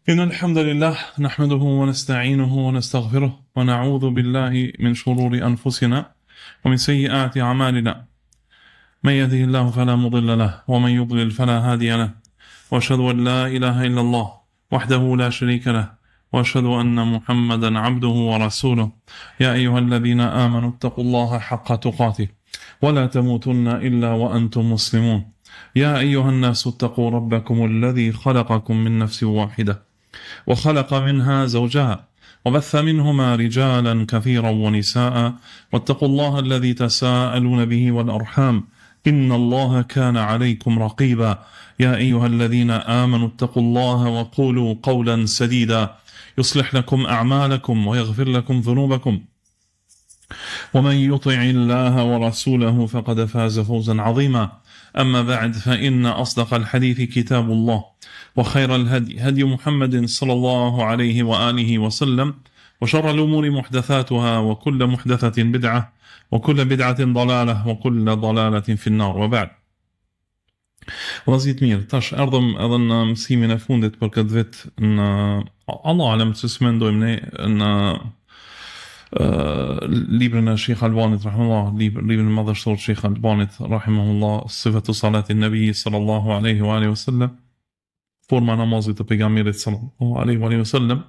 إن الحمد لله نحمده ونستعينه ونستغفره ونعوذ بالله من شرور أنفسنا ومن سيئات أعمالنا. من يهده الله فلا مضل له ومن يضلل فلا هادي له، وأشهد أن لا إله إلا الله وحده لا شريك له، وأشهد أن محمدا عبده ورسوله. يا أيها الذين آمنوا اتقوا الله حق تقاته ولا تموتن إلا وأنتم مسلمون. يا أيها الناس اتقوا ربكم الذي خلقكم من نفس واحدة وخلق منها زوجها وبث منهما رجالا كثيرا ونساء، واتقوا الله الذي تساءلون به والأرحام إن الله كان عليكم رقيبا. يا أيها الذين آمنوا اتقوا الله وقولوا قولا سديدا يصلح لكم أعمالكم ويغفر لكم ذنوبكم، ومن يطع الله ورسوله فقد فاز فوزا عظيما. أما بعد، فإن أصدق الحديث كتاب الله، وخير الهدي هدي محمد صلى الله عليه وآله وسلم، وشر الأمور محدثاتها، وكل محدثة بدعة، وكل بدعة ضلالة، وكل ضلالة في النار. وبعد. Vëllezër mirë, tash erdhëm edhe në mësimin e fundit për këtë vit në Allah alem se mendojmë ne në librin e Sheikh Albanit rahimahullah, librin e madhështor Sheikh Albanit rahimahullah, Sifatu Salatin Nabi sallallahu alaihi wa alihi wasallam, forma e namazit të pejgamberit sallallahu alaihi wa alihi wasallam,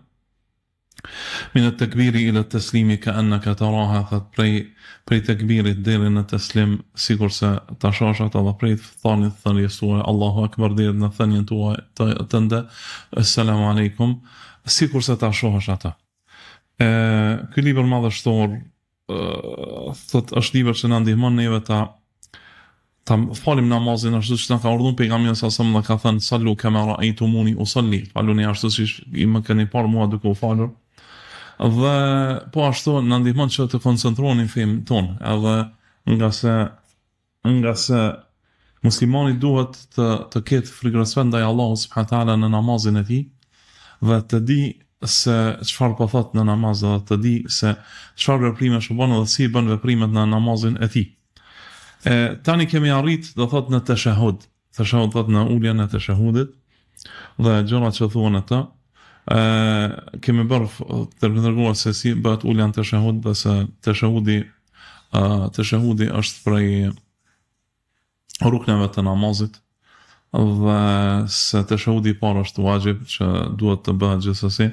min at-takbiri ila at-taslimi ka'annaka taraha, prej takbirit deri në taslim sikur se ta shohësh atë, dhe prej thënies tuaj Allahu Akbar deri në thënien tuaj tënde Assalamu alaikum, sikur se ta shohësh atë. Ky libër madhështor thot është libër që na ndihmon neve ta falim namazin ashtu siç na ka urdhëruar pejgamberi sa më ka thënë sallu kama ra'aytumuni usalli, faluni ashtu siç më keni parë mua duke u falur. Dhe po ashtu na ndihmon që të koncentrohemi në fenë tonë, edhe nga se muslimani duhet të ketë frikëresven ndaj Allahut subhanahu taala në namazin e tij, dhe të di se çfarë po thot në namaz, dhe të di se çfarë veprime bën dhe si bën veprimet në namazin e tij. Tani kemi arrit, do thot, në tashahud. Tashahud thot në uljen e tashahudit dhe gjërat që thuhen atë. Kemi bërë të treguar se si bëhet ulja në tashahud, dhe se tashahudi është prej rukneve të namazit, dhe se tashahudi i parë është wajib që duhet të bëhet gjithsesi.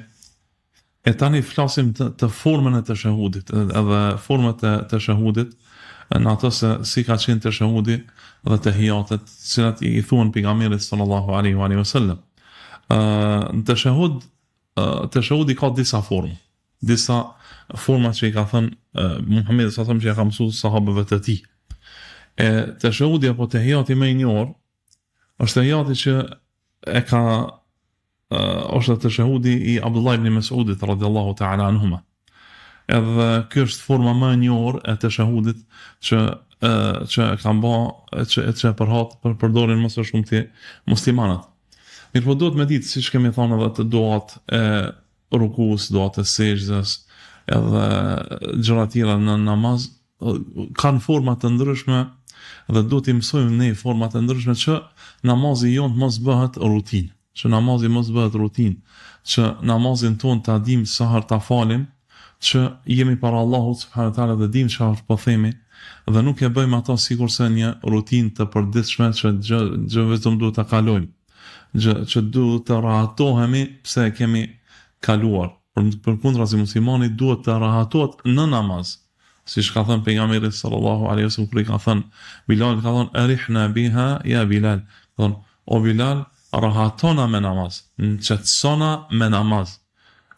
E tani flasim të formën e tashahudit, edhe format e tashahudit, në ato se si ka qenë tashahudi dhe tahiyatet, cilat i thuan pejgamberit sallallahu alaihi wa sallam. Në tashahudi ka disa forma që i ka thënë Muhamedi sa thëmë që i ka mësuar sahabëve të tij. Tashahudi apo tahiyati më i njohur është tahiyati që është tashahudi i Abdullah ibn Mas'udit radhiyallahu ta'ala anhuma. Edhe kjo është forma më e njohur e tashahudit që kanë që përdorin më së shumti muslimanët. Mirë po duhet me ditë, siç kemi thënë, edhe të duat e rukus, duat e sejdës, edhe gjëra tjera në namaz kanë forma të ndryshme, dhe duhet i mësojmë ne forma të ndryshme që namazi jon mos bëhet rutinë, që namazin ton ta dim sa herë ta falim, që jemi para Allahut subhanahu wa taala dhe dim çfarë po themi, dhe nuk e bëjmë ato sikurse një rutinë të përditshme që gjë vetëm duhet ta kalojmë, që duhet të rahatohemi pse e kemi kaluar. Përkundrazi muslimani duhet të rahatohet në namaz, siç ka thënë pejgamberi sallallahu alaihi wasallam, kur i ka thënë Bilal, ka thënë arihna biha ya Bilal, thon o Bilal, rahatona me namaz, qetësona me namaz.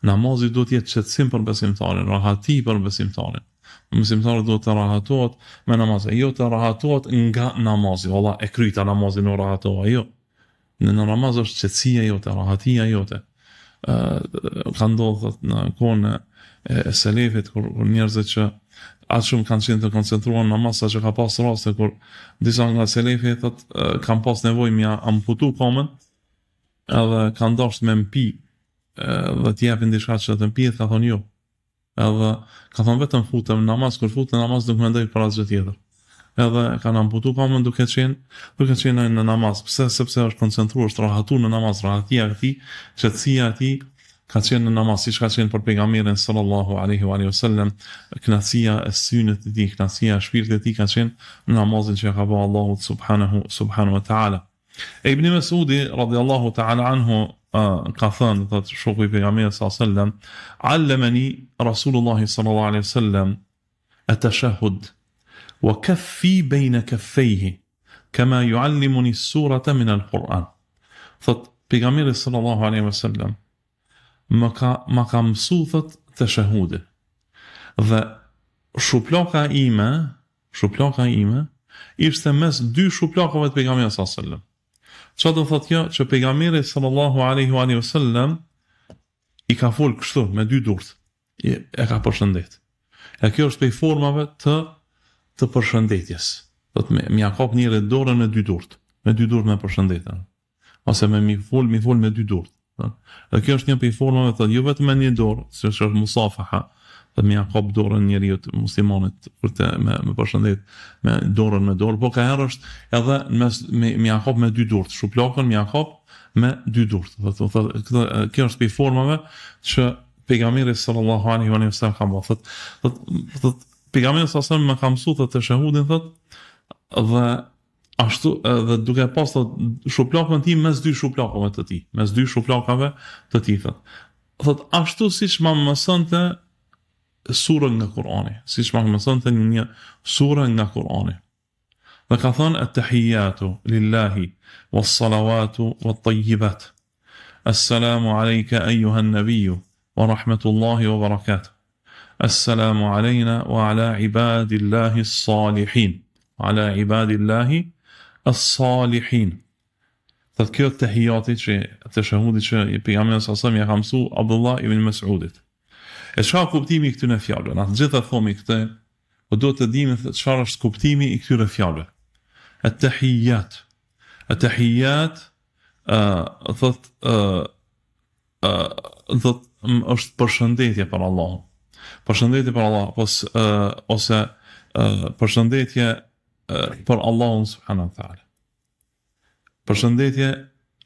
Namazi duhet jetë qetësim për besimtarin, rahati për besimtarin. Besimtari duhet të rahatohet me namaz, jo të rahatohet nga namazi, valla e kryta namazin në rahatohet, jo. Në namaz është qetësia jote, rahatia jote. Ka ndodhur në kohën e selefit, kur njerëzit që aq shumë kanë qenë të koncentruar në namaz, sa që ka pas raste kur disa nga selefit kanë pas nevojë me amputu komën, edhe kanë dashur me mpi dhe t'japin diçka që të mpihet, ka thonë jo. Edhe ka thonë vetëm futem në namaz, kur futem në namaz nuk mendoj për asgjë tjetër. edhe kanë amputu kamën duke qenë në namaz. Pse? Sepse është koncentruar, është rahatuar në namaz, rahatia e tij, qetësia e tij ka qenë në namaz, siç ka qenë për pejgamberin sallallahu alaihi wasallam, kënaqësia e synit të tij, kënaqësia e shpirtit të tij ka qenë në namazin që ka bëu Allahu subhanahu wa ta'ala. E Ibn Mas'udi radhiyallahu ta'ala anhu ka thënë, thotë shoku i pejgamberit sallallahu alaihi wasallam, allamani Rasulullah sallallahu alaihi wasallam at-tashahhud wa kaffi bayna kaffayhi kama yu'allimuni as-surata min al-Quran. Thotë pejgamberi sallallahu alaihi wasallam ma ka mësu thot të shahudin. Dhe shuplaka ime ishte mes dy shuplakave të pejgamberit sallallahu alaihi wasallam. Çfarë do thotë kjo? Që pejgamberi sallallahu alaihi wasallam i ka fol kështu me dy durt. E ka përshëndet. E kjo është prej formave të përshëndetjes. Do të më ja kap njëri dorën me dy durt me përshëndetjen. Ose mi fol me dy durt. Dhe kjo është një prej formave të jo vetëm me një dorë, si është musafaha, dhe me ja kap dorën njeriu muslimanit për të me përshëndet me dorën me dorë, po ka herë është edhe me ja kap me dy durt, shuplakën me ja kap me dy durt. Kjo është prej formave që pejgamberi sallallahu alaihi wasallam ka bërë. Thot pejgamberi sallallahu alaihi wasallam më ka mësuar të shahudin thot, dhe ashtu edhe duke pas shuplakën tim mes dy shuplakave të tij, mes dy shuplakave të tij thot ashtu siç më mësonte surën nga Kurani, siç më mësonte një surë nga Kurani. Dhe ka thënë at-tahiyatu lillahi was-salawatu wat-tayyibat. Assalamu alayka ayyuha an-nabiyyu wa rahmatullahi wa barakatuh. Assalamu alayna wa ala ibadillahi as-salihin. Ala ibadillahi as-salihin. Thot kjo tahiyati që të shahudit që pejgamberi sallallahu alaihi wasallam ja ka mësuar Abdullah ibn Mas'udit. E çfarë kuptimi i këtyre fjalëve? Na të gjitha thomi këtë, po duhet të dimë çfarë është kuptimi i këtyre fjalëve. At-tahiyat. At-tahiyat thot është përshëndetje për Allahun. Përshëndetje për Allah, ose përshëndetje për Allahun subhanahu wa taala. Përshëndetje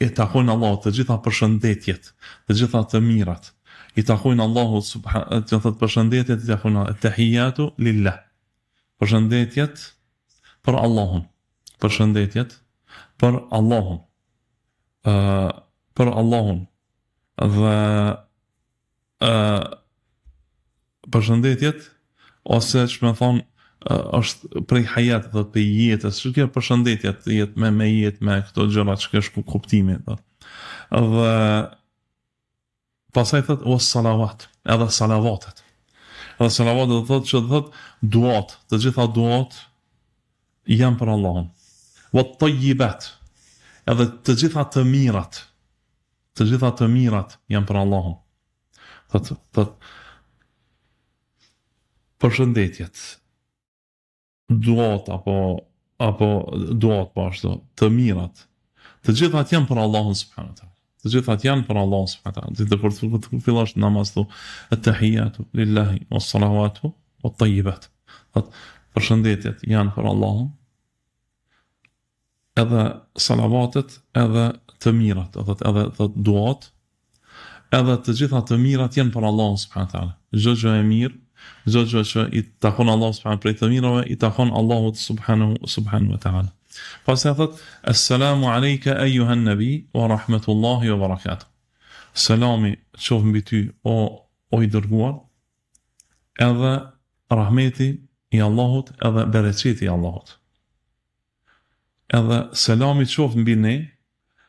i takojnë Allahut, të gjitha përshëndetjet, të gjitha të mirat i takojnë Allahut subhanahu, do thot përshëndetjet i takojnë at-tahiyatu lillah. Përshëndetjet për Allahun. Përshëndetjet për Allahun. Për Allahun. Dhe përshëndetjet ose ç'më thon është prej hayat, do të për jetës, që kjo përshëndetje të jetë me jetë, me këto gjëra që është kuptimi. Dhe pasaj thot was salavat, edhe salavatet. Edhe salavatet do thotë që do thotë duat, të gjitha duat janë për Allahun. Wat tayyibat, edhe të gjitha të mirat. Të gjitha të mirat janë për Allahun. Thot përshëndetjet, duat apo duat ashtu, të mirat, të gjithat janë për Allahun subhanahu wa taala. Të gjithat janë për Allahun subhanahu wa taala. Dhe kur të fillosh namaz thu at-tahiyatu lillahi was-salawatu wat-tayyibat. Përshëndetjet janë për Allahun, edhe salavatet, edhe të mirat, edhe duat, edhe të gjitha të mirat janë për Allahun subhanahu wa taala. Çdo gjë e mirë, çdo gjë që i takon Allahut subhanahu prej të mirave, i takon Allahut subhanahu wa taala. Pastaj thot assalamu alayka ayyuha an-nabi wa rahmatullahi wa barakatuh. Selami qof mbi ty o i dërguar, edhe rahmeti i Allahut, edhe bereqeti i Allahut. Edhe selami qof mbi ne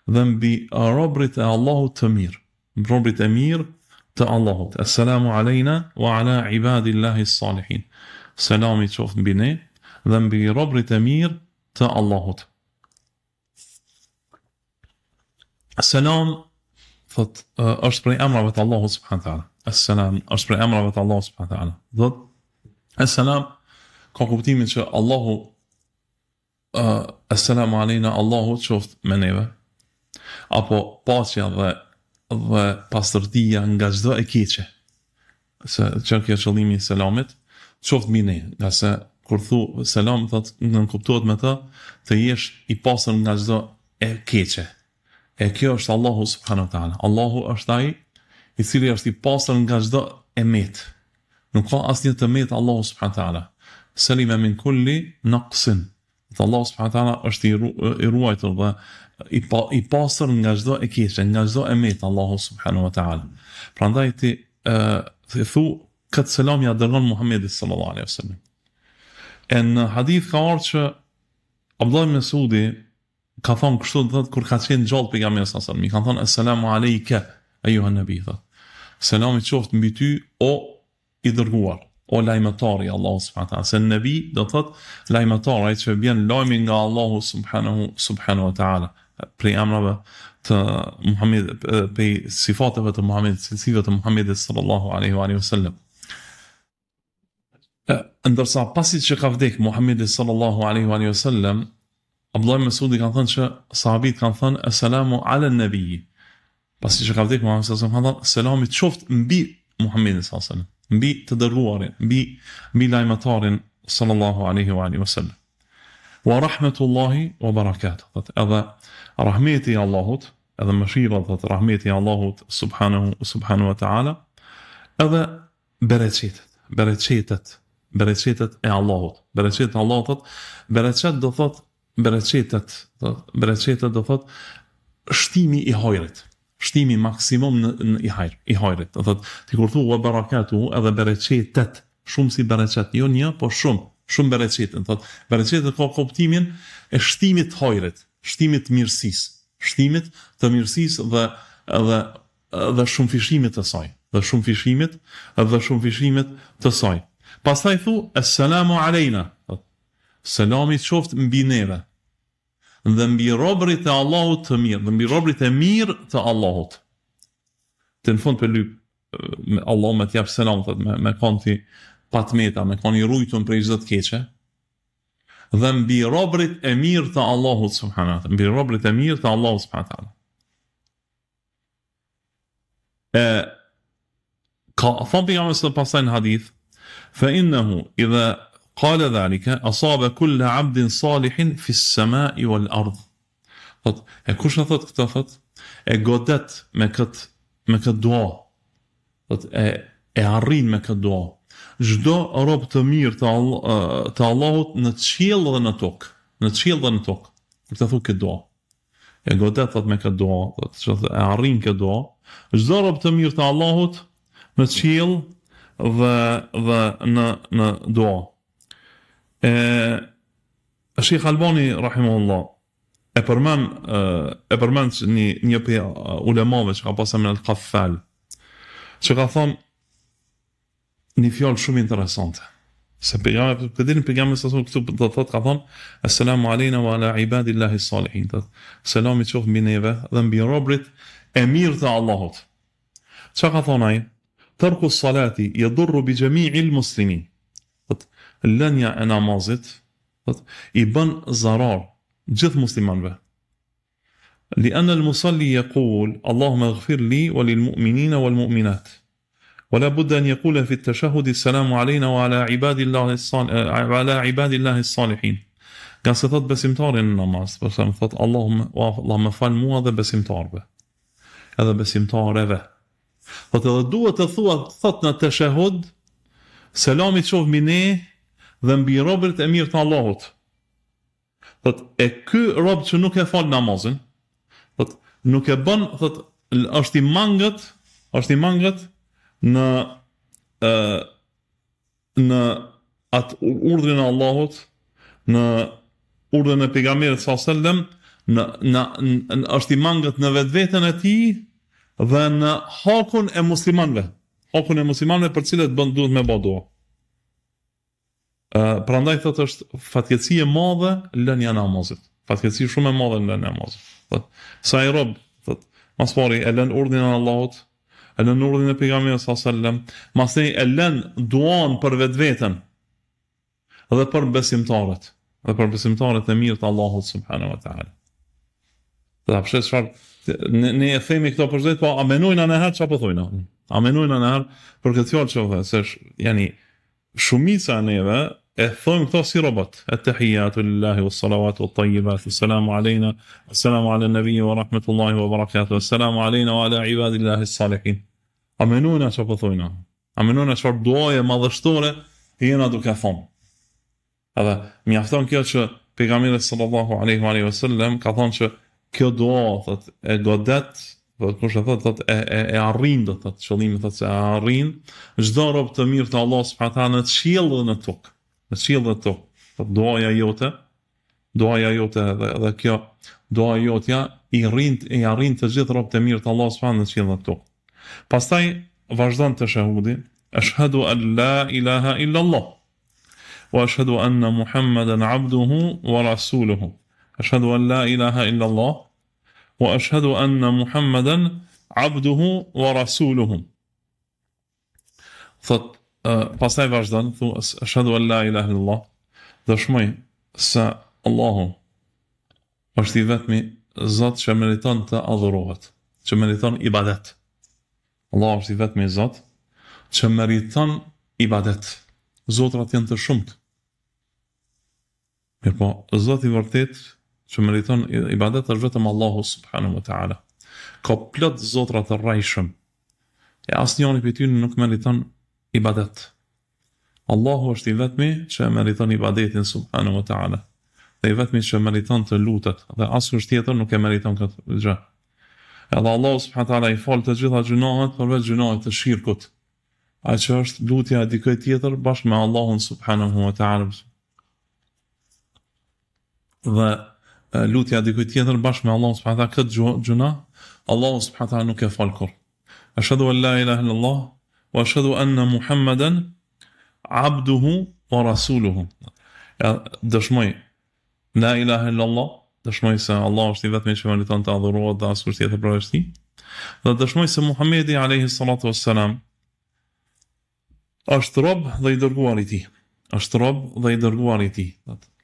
dhe mbi robrit e Allahut të mirë, robrit e mirë të Allahut. Assalamu alayna wa ala ibadillahi as-salihin. Selami qof mbi ne dhe mbi robrit e mirë të Allahut. Selam thot është prej emrave të Allahut subhanahu wa taala. As-salam është prej emrave të Allahut subhanahu wa taala. Thot as-salam ka kuptimin që Allahu as-salamu alayna, Allahu qoftë me neve, apo paqja dhe pastërtia nga çdo e keqe. Se çka është qëllimi i selamit, qoftë mbi ne, nga se kur thu selam, thot, nën kuptohet me të, të jesh i pastër nga çdo e keqe. E kjo është Allahu subhanahu wa taala. Allahu është ai i cili është i pastër nga çdo emet. Nuk ka asnjë të met Allahu subhanahu wa taala. Salima min kulli naqsin. Allahu subhanahu wa taala është i ruajtur dhe i pastër nga çdo e keqe, nga çdo emet Allahu subhanahu wa taala. Prandaj ti thu këtë selam ja dërgon Muhamedit sallallahu alaihi wasallam. Në hadith ka ardhur që Abdullah ibn Mesudi ka thonë kështu, thot, kur ka qenë gjallë pejgamberi sallallahu alaihi wasallam, i kanë thonë assalamu alayka ayuha nabi, thot. Selami qoftë mbi ty o i dërguar, o lajmëtari i Allahut subhanahu wa taala. Se nabi do thot lajmëtar, ai që vjen lajmi nga Allahu subhanahu wa taala, prej emrave të Muhamedit, prej sifateve të Muhamedit, cilësive të Muhamedit sallallahu alaihi wasallam. Ndërsa pasi që ka vdek Muhamedi sallallahu alaihi wasallam, Abdullah ibn Mesudi kanë thënë që sahabit kanë thënë assalamu ala nabi. Pasi që ka vdek Muhamedi sallallahu alaihi wasallam, kanë thënë selami qoftë mbi Muhamedit sallallahu alaihi wasallam, mbi të dërguarin, mbi lajmëtarin sallallahu alaihi wasallam. Wa rahmetullahi wa barakatuh. Edhe rahmeti i Allahut, edhe mëshira, thot rahmeti i Allahut subhanahu wa taala, edhe bereqetet e Allahut. Bereqetet e Allahut, thot, bereqet do thot shtimi i hajrit. Shtimi maksimum i hajrit. Do thot, ti kur thu wa barakatuhu, edhe bereqetet, shumë si bereqet, jo një, po shumë bereqetet. Thot, bereqetet ka kuptimin e shtimit të hajrit, shtimit të mirësisë, shtimit të mirësisë dhe shumë fishimit të saj, dhe shumë fishimit të saj. Pastaj thu assalamu alejna, selami qoftë mbi neve dhe mbi robërit e Allahut të mirë, dhe mbi robërit e mirë të Allahut. Të në fund për lyp, Allah me t'jap selam, me kanë ti patmeta, me kanë i rujtun prej çdo të keqe, dhe mbi robërit e mirë të Allahut subhanahu wa taala, mbi robërit e mirë të Allahut subhanahu wa taala. Ka thon pejgamberi sallallahu pastaj në hadith, fa innahu idha qala dhalika asaba kull 'abdin salihin fi as-sama'i wal ard. Thot, e kush na thot këtë, thot, e godet me këtë dua. Thot, e arrin me këtë dua. Çdo rob të mirë të Allahut në qiell dhe në tokë, Kur të thu këtë dua. E godet, thot, me këtë dua, thot, që e arrin këtë dua. Çdo rob të mirë të Allahut në qiell dhe në dua. Sheikh Albani rahimahullah e përmend një prej ulemave që ka pasur në al-Qaffal, që ka thonë një fjalë shumë interesante. Se pejgamberi sa këtu do thotë, ka thonë assalamu alejna wa ala ibadillahi salihin. Selami qoftë mbi neve dhe mbi robërit e mirë të Allahut. Çka ka thonë ai? Tarku salati yadurru bi jami'il muslimin. Lënja e namazit i bën zarar gjithë muslimanëve. لأن المصلي يقول اللهم اغفر لي وللمؤمنين والمؤمنات ولا بد أن يقول في التشهد السلام علينا وعلى عباد الله الصالحين. Ka se thot besimtarin në namaz, për se më thot Allahumma fal mua dhe besimtarve, edhe besimtareve. Thot edhe duhet të thot në tashahhud selami qoftë mbi ne dhe mbi robërit e mirë të Allahut. Thot, e ky rob që nuk e fal namazin, thot, nuk e bën, thot, është i mangët në atë urdhrin e Allahut, në urdhën e pejgamberit sallallahu alajhi wasallam, është i mangët në vetveten e tij dhe në hakun e muslimanëve. Hakun e muslimanëve për cilët duhet me bë dua. Prandaj thot është fatkeqësi e madhe lënia e namazit. Fatkeqësi shumë e madhe lënia e namazit. Thot, sa i rob, thot, mas pari e lën urdhrin e Allahut, e lën urdhrin e pejgamberit sallallahu alajhi wasallam, mastaj e lën duan për vetveten dhe për besimtarët, e mirë të Allahut subhanahu wa taala. Dhe apshe çfarë ne e themi këto për zot, po a menojna në herë çfarë po thojna? A menojna në herë për këtë fjalë që se shumica e neve e thojmë këto si robot. At-tahiyatu lillahi was-salawatu wat-tayyibatu. Assalamu alayna, assalamu ala nabiyyi wa rahmatullahi wa barakatuh. Assalamu alayna wa ala ibadillahi s-salihin. A menojna çfarë po thojna? A menojna çfarë duaje madhështore jena duke thonë? Edhe mjafton kjo që pejgamberi sallallahu alaihi wasallam ka thonë që kjo dua thot e godet, thot kush e thot e arrin, do thot qëllimi thot se e arrin çdo rob të mirë të Allah subhanahu wa taala në qiell dhe në tokë. Në qiell dhe tokë. Thot duaja jote dhe kjo duaja jotja i arrin të gjithë robët e mirë të Allah subhanahu në qiell dhe tokë. Pastaj vazhdon të shahudi, ashhadu an la ilaha illa Allah. وأشهد أن محمدا عبده ورسوله أشهد أن لا إله إلا الله وأشهد أن محمدا عبده ورسوله thot pastaj vazhdon thu ashhadu an la ilaha illallah, dëshmoj se Allahu është i vetmi Zot që meriton të adhurohet, që meriton ibadet. Allahu është i vetmi Zot që meriton ibadet. Zotrat janë të shumtë. Mirë po, Zoti i vërtet që meriton ibadet është vetëm Allahu subhanahu wa taala. Ka plot zotra të rrajshëm. E asnjëri prej tyre nuk meriton ibadet. Allahu është i vetmi që meriton ibadetin subhanahu wa taala. Dhe i vetmi që meriton të lutet, dhe askush tjetër nuk e meriton këtë gjë. Edhe Allahu subhanahu wa taala i fal të gjitha gjunohet përveç gjunohet të shirkut. Ai që është lutja e dikujt tjetër bashkë me Allahun subhanahu wa taala. Dhe lutja e dikujt tjetër bashkë me Allahun subhanahu wa taala këtë gjuna, Allahu subhanahu wa taala nuk e fal kurrë. Ashhadu an la ilaha illallah wa ashhadu anna Muhammadan abduhu wa rasuluhu. Dëshmoj la ilaha illallah, dëshmoj se Allah është i vetmi që meriton të adhurohet dhe askush tjetër përveç tij. Dhe dëshmoj se Muhamedi alayhi salatu wassalam është rob dhe i dërguar i tij. Është rob dhe i dërguar i tij.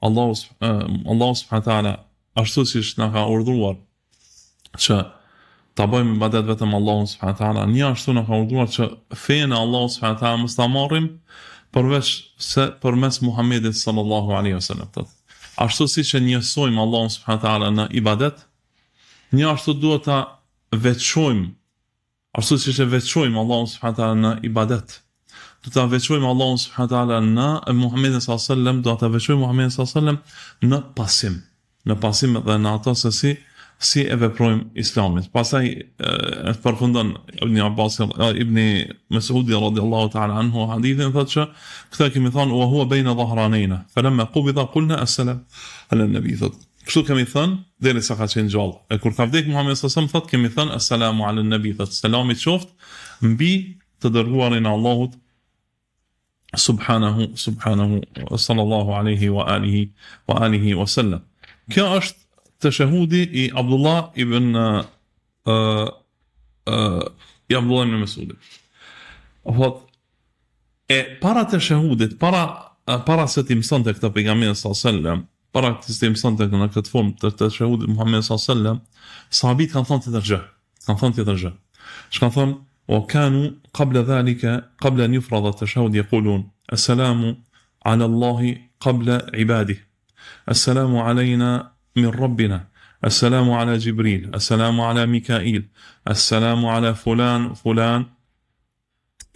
Allahu subhanahu wa taala ashtu siç na ka urdhëruar që ta bëjmë ibadet vetëm Allahun subhanahu wa taala, një ashtu na ka urdhëruar që fenë e Allahut subhanahu wa taala mos ta marrim përmes Muhamedit sallallahu alaihi wasallam. Ashtu siç e njësojmë Allahun subhanahu wa taala në ibadet, një ashtu duhet ta veçojmë, ashtu siç e veçojmë Allahun subhanahu wa taala në ibadet. Do ta veçojmë Allahun subhanahu wa taala në Muhamedit sallallahu alaihi wasallam, do ta veçojmë Muhamedit sallallahu alaihi wasallam në pasim dhe në ato se si e veprojmë Islamin. Pastaj përfundon Ibn Mas'udi radhiyallahu ta'ala anhu hadithin, thotë që këta kemi thënë wa huwa bayna dhahranayna falamma qubida qulna assalam ala nabi. Kështu kemi thënë derisa ka qenë gjallë. E kur ka vdek Muhamedi sallallahu alaihi wasallam, thotë kemi thënë assalamu ala nabi, thotë selami qoftë mbi të dërguarin e Allahut subhanahu sallallahu alaihi wa alihi wa sallam. Kjo është të shahudi i Abdullah ibn Mesudit. E para të shahudit, para se të imëson të këta pejgamberi sallallahu alaihi wasallam, para se të imëson të në këtë formë të shahudit Muhammed sallallahu alaihi wasallam, sahabit kanë thonë tjetër gjë. Kanë thonë وكانوا قبل ذلك قبل أن يفرض التشهد يقولون السلام على الله قبل عباده، السلام علينا من ربنا، السلام على جبريل، السلام على ميكائيل، السلام على فلان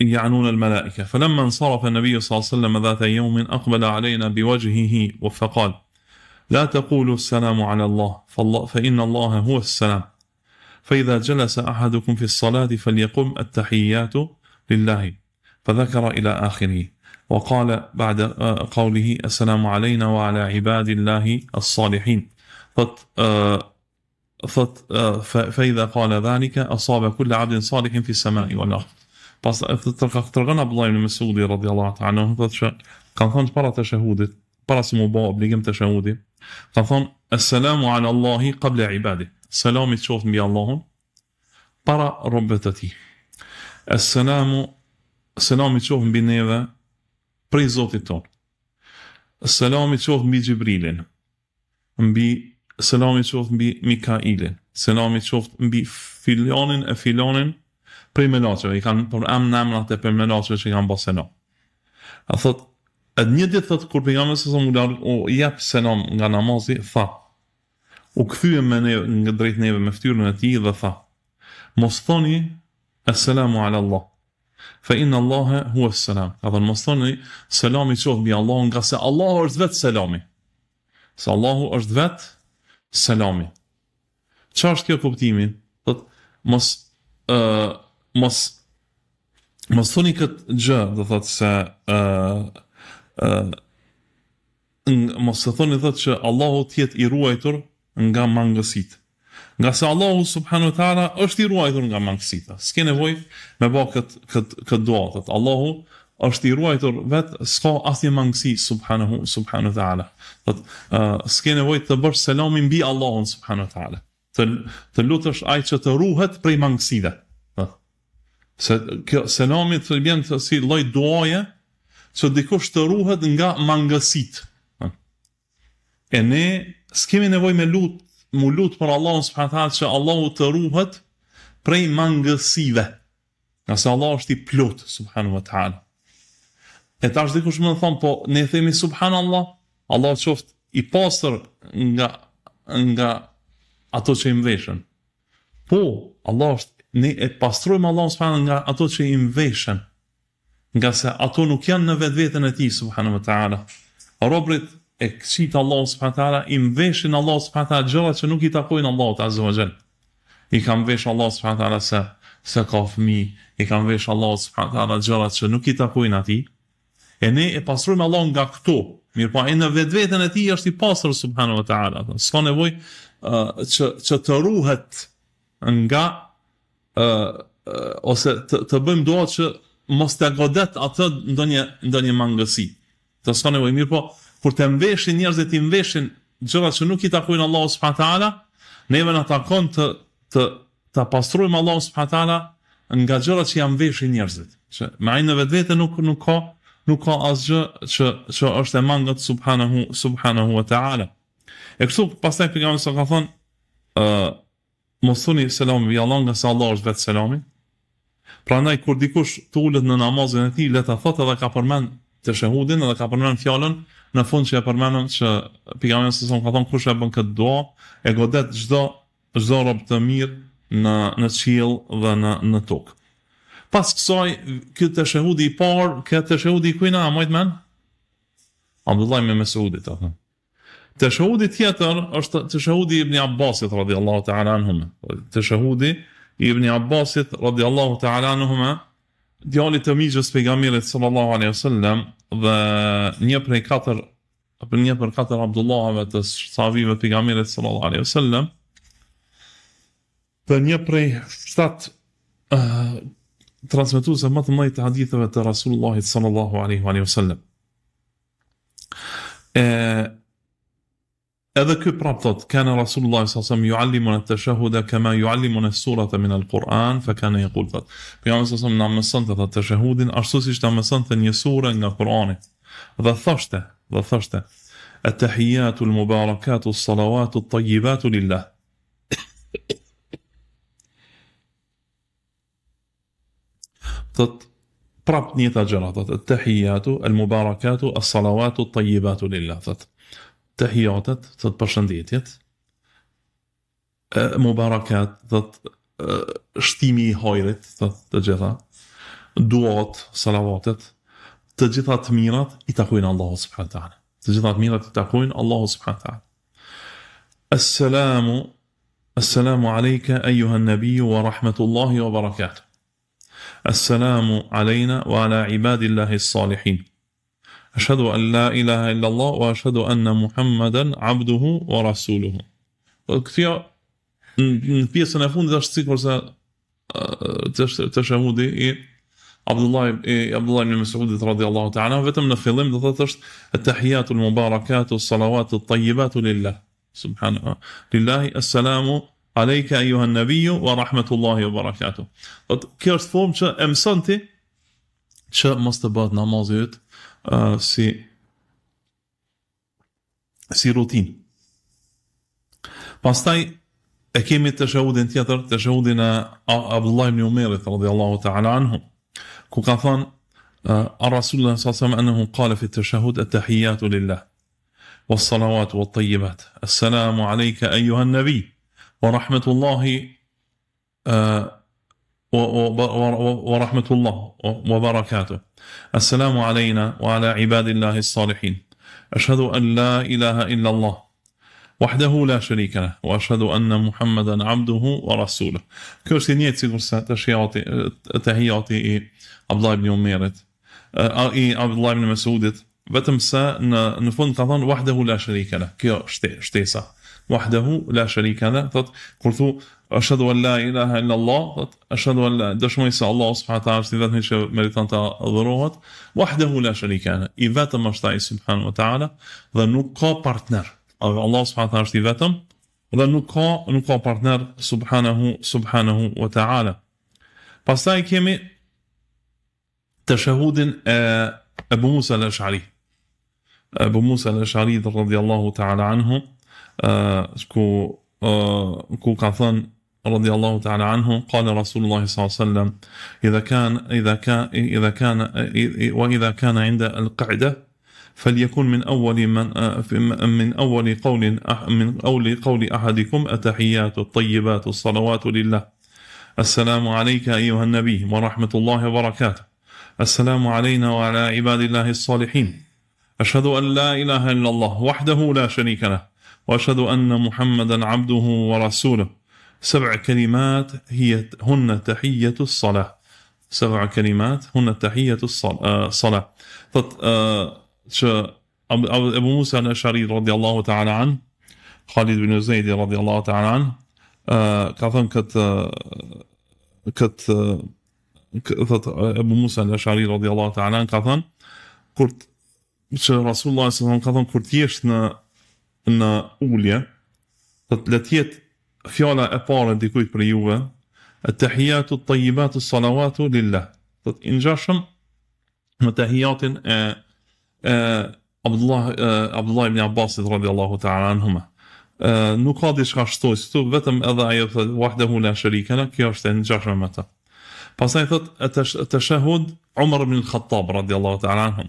يعنون الملائكة. فلما انصرف النبي صلى الله عليه وسلم ذات يوم أقبل علينا بوجهه فقال لا تقولوا السلام على الله فإن الله هو السلام، فإذا جلس أحدكم في الصلاة فليقم التحيات لله، فذكر إلى آخره، وقال بعد قوله السلام علينا وعلى عباد الله الصالحين، فإذا قال ذلك أصاب كل عبد صالح في السماء والأرض. Pas tregon Abdullah ibn Mesudi radhiyallahu ta'ala anhu, thotë që kanë thënë para të shahudit, para se mu bë obligim të shahudit, kanë thënë assalamu ala Allahi qabla ibadih, selami qoftë mbi Allahun para robëve të tij. Selami qoftë mbi neve prej Zotit ton. Selami qoftë mbi Gjibrilin, selami qoftë mbi Mikailin, selami qoftë mbi filonin prej melaqeve, i kanë për emnat e për melaqeve që i kanë bërë selam. A thot, një ditë thot kur pejgamberi u jep selam nga namazi, tha, u kthye me ne nga drejt neve me fytyrën e tij dhe tha: mos thoni assalamu ala Allah, fa inna Allaha huwa as-salam. Atë mos thoni selami qoftë mbi Allahun, nga se Allahu është vetë selami. Se Allahu është vetë selami. Çfarë është kjo kuptimi? Thot mos thoni këtë gjë, do thotë se mos të thoni thotë që Allahu të jetë i ruajtur nga mangësitë. Nga se Allahu subhanahu wa taala është i ruajtur nga mangësita. S'ke nevojë me bë këtë dua. Allahu është i ruajtur vetë, s'ka asnjë mangësi subhanahu wa taala. S'ke nevojë të bësh selamin mbi Allahun subhanahu wa taala. Të lutesh ai që të ruhet prej mangësive. Se kjo selami të bën si lloj duaje që dikush të ruhet nga mangësitë. E ne s'kemi nevojë me lut për Allahun subhanahu wa taala që Allahu të ruhet prej mangësive. Nëse Allah është i plot subhanahu wa taala. E tash dikush më thon, po ne themi subhanallah, Allah qoftë i pastër nga ato që i mveshën. Po, Allah është, ne e pastrojmë Allah subhanahu nga ato që i mveshën. Nga se ato nuk janë në vetveten e tij subhanahu wa taala. Robrit e këqit Allah subhanahu wa taala i mveshin Allah subhanahu wa taala gjëra që nuk i takojnë Allahut azza wa jall. I ka mvesh Allah subhanahu wa taala se ka fëmijë, i ka mvesh Allah subhanahu wa taala gjëra që nuk i takojnë atij. E ne e pastrojmë Allah nga këto. Mirë, po ai në vetveten e tij është i pastër subhanahu wa taala. S'ka nevojë që të ruhet nga ose të bëjmë dua që mos të godet atë ndonjë mangësi. Të s'ka nevojë, mirë, po kur të mveshin njerëzit, i mveshin gjëra që nuk i takojnë Allahu subhanahu wa taala, neve na takon të pastrojmë Allahu subhanahu wa taala nga gjërat që janë mveshin njerëzit. Që me ai në vetvete nuk ka asgjë që është e mangët subhanahu wa taala. E kështu pastaj pejgamberi sa ka thonë mos thoni selam mbi Allah, nga se Allah është vetë selami. Prandaj kur dikush të ulet në namazin e tij, le ta thotë edhe ka përmend teshehudin, edhe ka përmend fjalën në fund që e përmendën që pejgamberi sa ka thonë kush e bën këtë dua e godet çdo rob të mirë në qiell dhe në tokë. Pas kësaj, këtë teshehudi i parë, këtë teshehudi i kujna, a mojt men? Abdullah ibn Mesudit, atë. Teshehudi tjetër është teshehudi ibn Abbasit radhiyallahu ta'ala anhuma. Teshehudi ibn Abbasit radhiyallahu ta'ala anhuma, djali të miqës pejgamberit sallallahu alaihi wasallam dhe një prej katër Abdullahëve të sahabive të pejgamberit sallallahu alaihi wasallam, dhe një prej 7 transmetuese më të mëdhenj të haditheve të Rasulullahit sallallahu alaihi wasallam. Edhe ky prap thot, kana Rasulullah sallallahu alaihi wasallam yuallimuna at-tashahhuda kama yuallimuna as-surata min al-Quran, fa kana yaqul thot. Pejgamberi sallallahu alaihi wasallam na mëson të tashahhudin ashtu siç na mësonte një sure nga Kurani. Dhe thoshte, at-tahiyatu al-mubarakatu as-salawatu at-tayyibatu lillah. Thot prap një të gjëra, thot at-tahiyatu al-mubarakatu as-salawatu at-tayyibatu lillah. Thot tahiyatet, thot përshëndetjet, mubarakat, thot shtimi i hajrit, thot të gjitha, duat, salavatet, të gjitha të mirat i takojnë Allahu subhanahu wa taala. Të gjitha të mirat i takojnë Allahu subhanahu wa taala. Assalamu alayka ayyuha an-nabiyyu wa rahmatullahi wa barakatuh. Assalamu alayna wa ala ibadillahi as-salihin. Ashhadu an la ilaha illa Allah wa ashhadu anna Muhammadan abduhu wa rasuluhu. Kjo në pjesën e fundit është sikurse teshehudi i Abdullah ibn Mesudit radhiyallahu ta'ala, vetëm në fillim do thotë është at-tahiyatu al-mubarakatu as-salawatu at-tayyibatu lillah. Subhanallah. Lillahi assalamu alayka ayyuha an-nabiyyu wa rahmatullahi wa barakatuh. Kjo është formë që e mëson ti që mos të bëhet namazi yt si rutinë. Pastaj e kemi teshehudin tjetër, teshehudin e Abdullah ibn Umerit radhiyallahu ta'ala anhu, ku ka thënë عن رسول الله صلى الله عليه وسلم أنه قال في التشهد التحيات لله والصلوات والطيبات السلام عليك أيها النبي ورحمة الله ورحمة الله وبركاته السلام علينا وعلى عباد الله الصالحين أشهد أن لا إله إلا الله وحده لا شريك له وأشهد أن محمدا عبده ورسوله. Kjo është i njëjtë sigurisht tahiyati i Abdullah ibn Umerit, i Abdullah ibn Mas'udit, vetëm se në fund ka thënë wahdahu la sharika lah. Kjo shtesa. Wahdahu la sharika lah, thot kur thu ashhadu an la ilaha illa Allah, thot ashhadu an la, dëshmoj se Allah subhanahu wa taala është i vetmi që meriton të adhurohet, wahdahu la sharika lah. I vetëm është ai subhanahu wa taala dhe nuk ka partner. Allah subhanahu wa taala është i vetëm dhe nuk ka partner subhanahu wa taala. Pastaj kemi tashahudin e Abu Musa al-Ash'ari. Abu Musa al-Ash'ari radhiyallahu ta'ala anhu, ku ka thënë radhiyallahu ta'ala anhu قال رسول الله صلى الله عليه وسلم إذا كان عند القعدة فليكن من أول قول أحدكم التحيات الطيبات الصلوات لله السلام عليك أيها النبي ورحمة الله وبركاته السلام علينا وعلى عباد الله الصالحين أشهد أن لا إله إلا الله وحده لا شريك له وأشهد أن محمدا عبده ورسوله 7 كلمات هن تحية الصلاة 7 كلمات هن تحية الصلاة. Abu Musa al-Ash'ari radhiyallahu ta'ala an, Khalid bin Zaid radhiyallahu ta'ala an, ka thënë Abu Musa al-Ash'ari radhiyallahu ta'ala an ka thënë që Rasulullah sallallahu alaihi wasallam ka thënë kur të jesh në ulje, le të jetë fjala e parë dikujt për juve at-tahiyatu at-tayyibatu as-salawatu lillah. Do të ngjashëm në tahiyatin e Abdullah ibn Abbas radhiyallahu ta'ala anhuma. Nuk ka diçka shtojës këtu, vetëm edhe ajo thotë wahdahu la sharika lah, kjo është e ngjashme me ta. Pastaj thotë tashahhud Umar ibn al-Khattab radhiyallahu ta'ala anhum.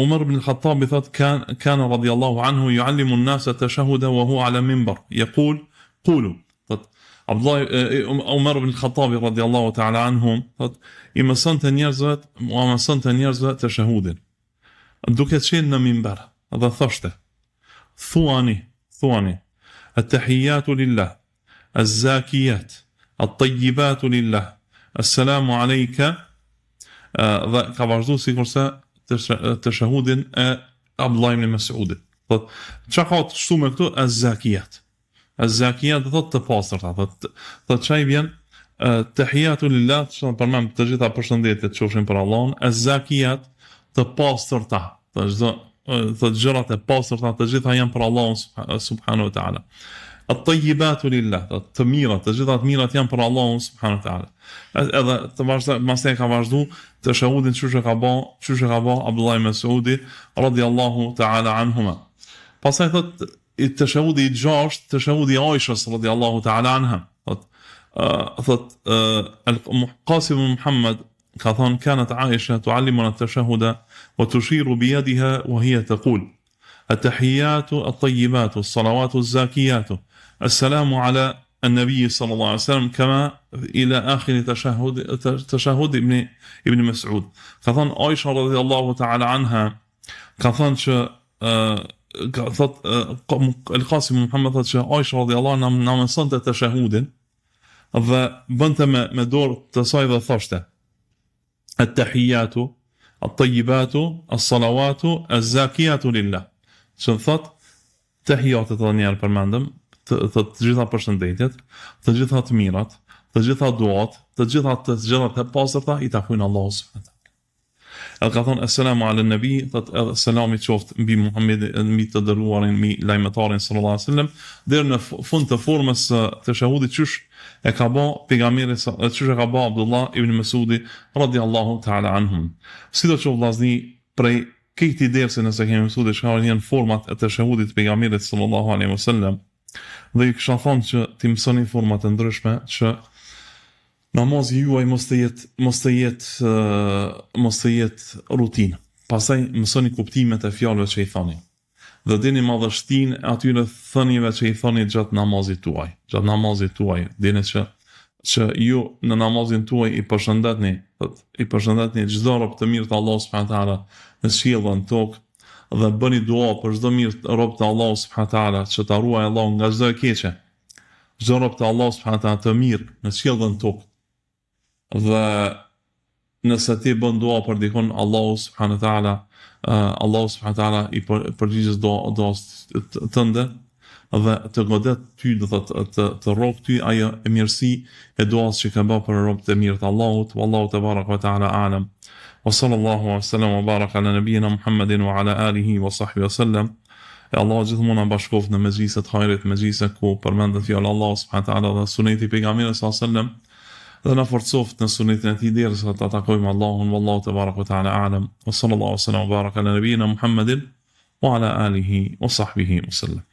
Umar ibn al-Khattab thotë كان رضي الله عنه يعلم الناس التشهد وهو على منبر يقول قولوا. Umar ibn al-Khattab radhiyallahu ta'ala anhum i mësonte njerëzve të shahudin duke qenë në minber dhe thoshte thuani at-tahiyatu lillah az-zakiyat at-tayyibatu lillah assalamu alayka, dhe ka vazhduar sikurse të shahudin e Abdullah ibn Mas'udit. Çka ka të shtuar me këtu az-zakiyat. Az-zakiyat do thotë të pastërta, thotë çai vjen tahiyatu lillah, përmend të gjitha përshëndetjet qofshin për Allahun, az-zakiyat të pastërta, të gjërat e pastërta të gjitha janë për Allahun subhanahu wa taala. At-tayyibatu lillah, të mirat, të gjitha të mirat janë për Allahun subhanahu wa taala. Edhe të vazhdoj ka vazhdu të shahudin çuçi ka bë Abdullah ibn Mas'udi radhiyallahu taala anhuma. Pastaj thotë التشهد الجاشت تشهد عائشة رضي الله تعالى عنها. القاسم بن محمد كانت عائشة تعلمنا التشهد وتشير بيدها وهي تقول التحيات الطيبات الصلوات الزاكيات السلام على النبي صلى الله عليه وسلم كما إلى آخر تشهد ابن مسعود. كان عائشة رضي الله تعالى عنها كان القاسم Muhammed thotë që Aisha radhiyallahu anha na mësonte të shahudin dhe bënte me dorë të saj dhe thoshte at-tahiyatu at-tayyibatu as-salawatu az-zakiyatu lillah. Që thotë tahiyatet edhe një herë përmendëm, të gjitha përshëndetjet, të gjitha të mirat, të gjitha duat, të gjitha të gjërat e pastërta i takojnë Allahut subhanahu. Ka thonë assalamu ala nabi, thotë selami qoftë mbi Muhammedin, mbi të dërguarin, mbi lajmëtarin sallallahu alaihi wasallam, deri në fund të formës të shahudit çysh e ka bë pejgamberi, çysh e ka bë Abdullah ibn Mas'udi radhiyallahu ta'ala anhum. Sidoqoftë vllazni prej këtij dersi nëse kemi mësuar që janë format e të shahudit të pejgamberit sallallahu alaihi wasallam, dhe i kisha thonë që ti mësoni format e ndryshme që namazi juaj mos të jetë rutinë. Pastaj mësoni kuptimet e fjalëve që i thoni. Dhe dini madhështinë e atyre thënieve që i thoni gjatë namazit tuaj. Gjatë namazit tuaj, dini që ju në namazin tuaj i përshëndetni çdo rob të mirë të Allahut subhanahu wa taala në qiell dhe në tokë, dhe bëni dua për çdo mirë rob të Allahut subhanahu wa taala që ta ruaj Allahu nga çdo e keqe. Çdo rob të Allahut subhanahu wa taala të mirë në qiell dhe në tokë. Dhe nëse ti bën dua për dikon, Allahu subhanahu wa taala i përgjigjes duas tënde dhe të godet ty, do të rrok ty ajo e mirësi e duas që ka bërë për robët e mirë të Allahut. Wallahu tebaraka wa taala a'lam. Wa sallallahu wa sallam wa baraka ala nabiyina Muhammedin wa ala alihi wa sahbihi wa sallam. E Allah gjithmonë na bashkoft në mezhlisë të hajrit, mezhlisë ku përmendet fjala Allahu subhanahu wa taala dhe suneti i pejgamberit sallallahu alaihi wasallam. Dhe na forcoft në sunetin e tij derisa të takojmë Allahun. Wallahu tebaraka wa taala a'lam. Wa sallallahu wa sallam wa baraka ala nabiyina Muhammedin wa ala alihi wa sahbihi wa sallam.